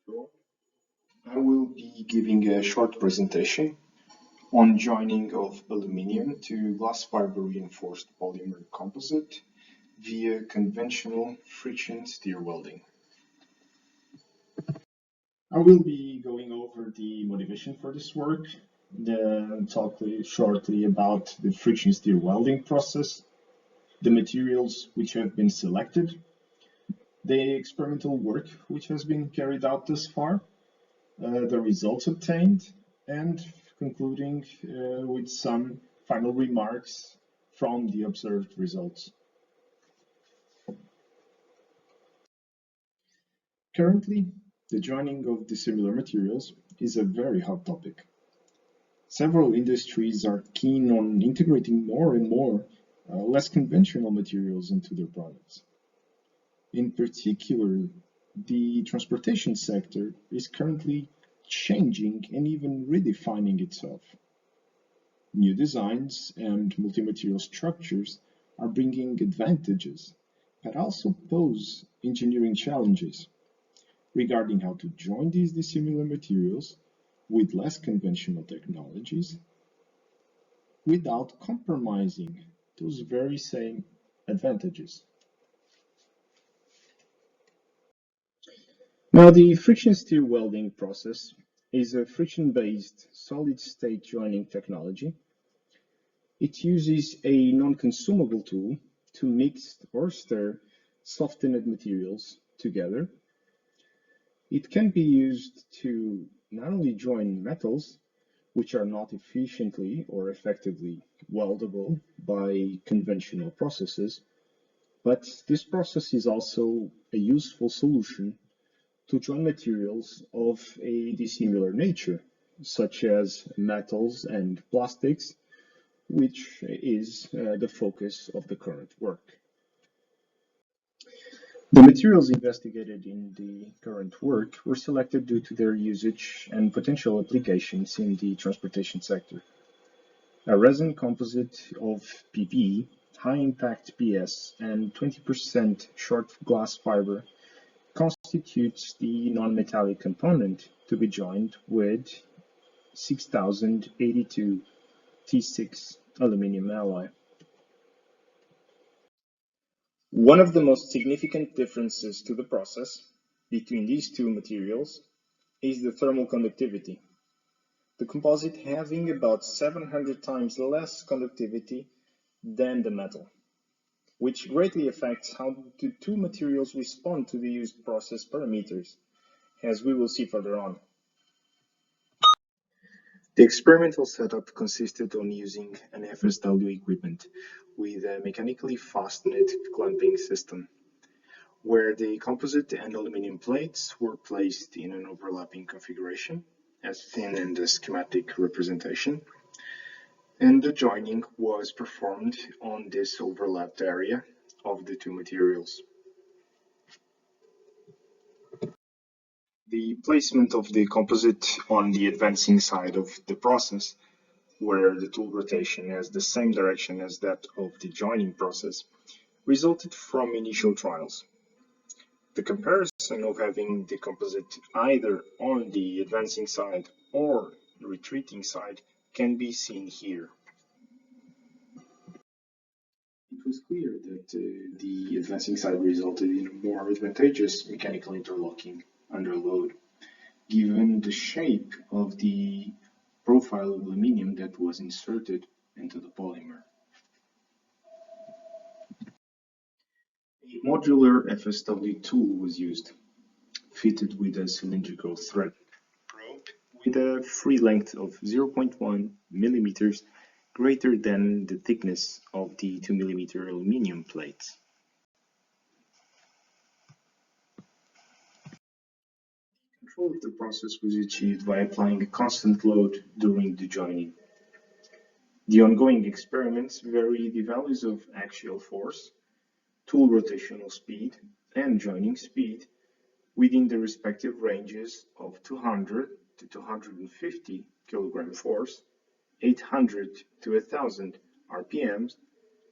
So, I will be giving a short presentation on joining of aluminium to glass fiber reinforced polymer composite via conventional friction stir welding. I will be going over the motivation for this work, then talk shortly about the friction stir welding process, the materials which have been selected, the experimental work which has been carried out thus far, the results obtained, and concluding with some final remarks from the observed results. Currently, the joining of dissimilar materials is a very hot topic. Several industries are keen on integrating more and more less conventional materials into their products. In particular, the transportation sector is currently changing and even redefining itself. New designs and multi-material structures are bringing advantages, but also pose engineering challenges regarding how to join these dissimilar materials with less conventional technologies without compromising those very same advantages. Now, the friction stir welding process is a friction-based solid-state joining technology. It uses a non-consumable tool to mix or stir softened materials together. It can be used to not only join metals, which are not efficiently or effectively weldable by conventional processes, but this process is also a useful solution to join materials of a dissimilar nature, such as metals and plastics, which is the focus of the current work. The materials investigated in the current work were selected due to their usage and potential applications in the transportation sector. A resin composite of PP, high-impact PS, and 20% short glass fiber constitutes the non-metallic component to be joined with 6082 T6 aluminum alloy. One of the most significant differences to the process between these two materials is the thermal conductivity. The composite having about 700 times less conductivity than the metal, which greatly affects how the two materials respond to the used process parameters, as we will see further on. The experimental setup consisted on using an FSW equipment with a mechanically fastened clamping system, where the composite and aluminum plates were placed in an overlapping configuration, as seen in the schematic representation, and the joining was performed on this overlapped area of the two materials. The placement of the composite on the advancing side of the process, where the tool rotation has the same direction as that of the joining process, resulted from initial trials. The comparison of having the composite either on the advancing side or the retreating side can be seen here. It was clear that the advancing side resulted in more advantageous mechanical interlocking under load, given the shape of the profile of aluminium that was inserted into the polymer. A modular FSW tool was used, fitted with a cylindrical thread probe with a free length of 0.1 millimeters greater than the thickness of the 2 millimeter aluminum plates. Control of the process was achieved by applying a constant load during the joining. The ongoing experiments vary the values of axial force, tool rotational speed, and joining speed within the respective ranges of 200 to 250 kilogram force, 800 to 1000 RPMs,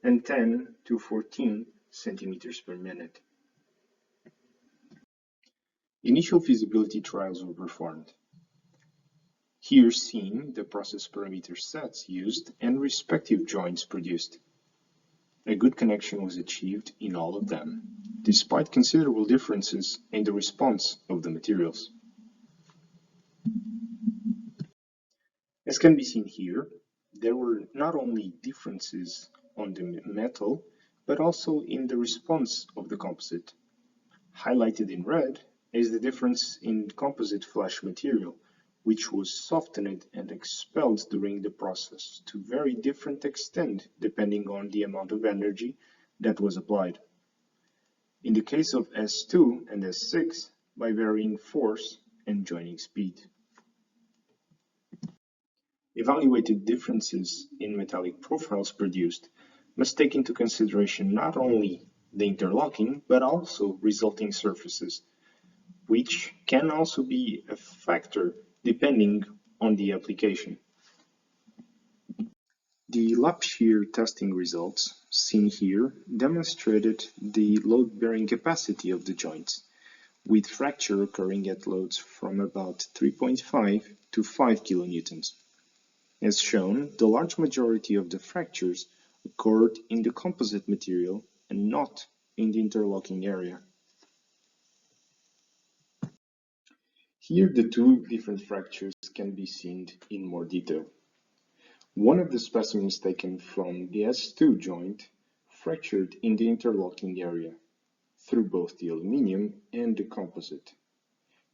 and 10 to 14 centimeters per minute. Initial feasibility trials were performed. Here seen the process parameter sets used and respective joints produced. A good connection was achieved in all of them, despite considerable differences in the response of the materials. As can be seen here, there were not only differences on the metal, but also in the response of the composite. Highlighted in red is the difference in composite flash material, which was softened and expelled during the process to very different extent depending on the amount of energy that was applied. In the case of S2 and S6, by varying force and joining speed. Evaluated differences in metallic profiles produced must take into consideration not only the interlocking, but also resulting surfaces, which can also be a factor depending on the application. The lap shear testing results seen here demonstrated the load-bearing capacity of the joints, with fracture occurring at loads from about 3.5 to 5 kilonewtons. As shown, the large majority of the fractures occurred in the composite material and not in the interlocking area. Here the two different fractures can be seen in more detail. One of the specimens taken from the S2 joint fractured in the interlocking area through both the aluminium and the composite.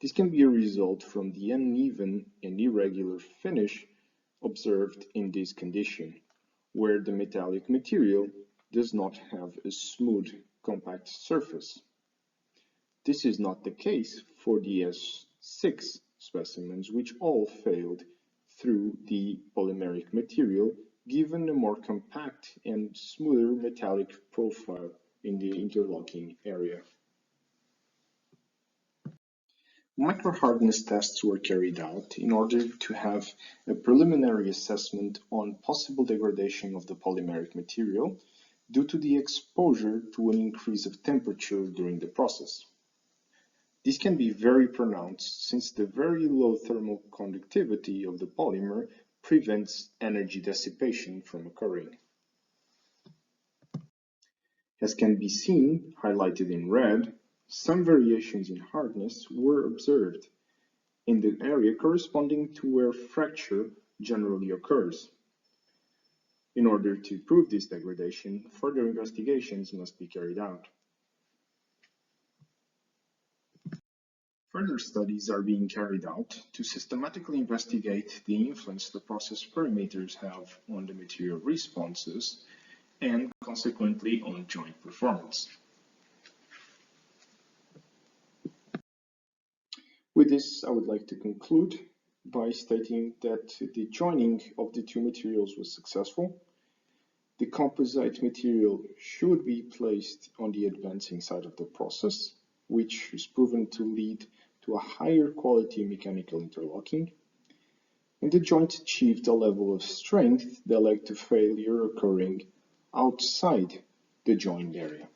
This can be a result from the uneven and irregular finish observed in this condition, where the metallic material does not have a smooth, compact surface. This is not the case for the S6 specimens, which all failed through the polymeric material, given a more compact and smoother metallic profile in the interlocking area. Micro-hardness tests were carried out in order to have a preliminary assessment on possible degradation of the polymeric material due to the exposure to an increase of temperature during the process. This can be very pronounced since the very low thermal conductivity of the polymer prevents energy dissipation from occurring. As can be seen, highlighted in red, some variations in hardness were observed in the area corresponding to where fracture generally occurs. In order to prove this degradation, further investigations must be carried out. Further studies are being carried out to systematically investigate the influence the process parameters have on the material responses and consequently on joint performance. With this, I would like to conclude by stating that the joining of the two materials was successful. The composite material should be placed on the advancing side of the process, which is proven to lead to a higher quality mechanical interlocking, and the joint achieved a level of strength that led to failure occurring outside the joined area.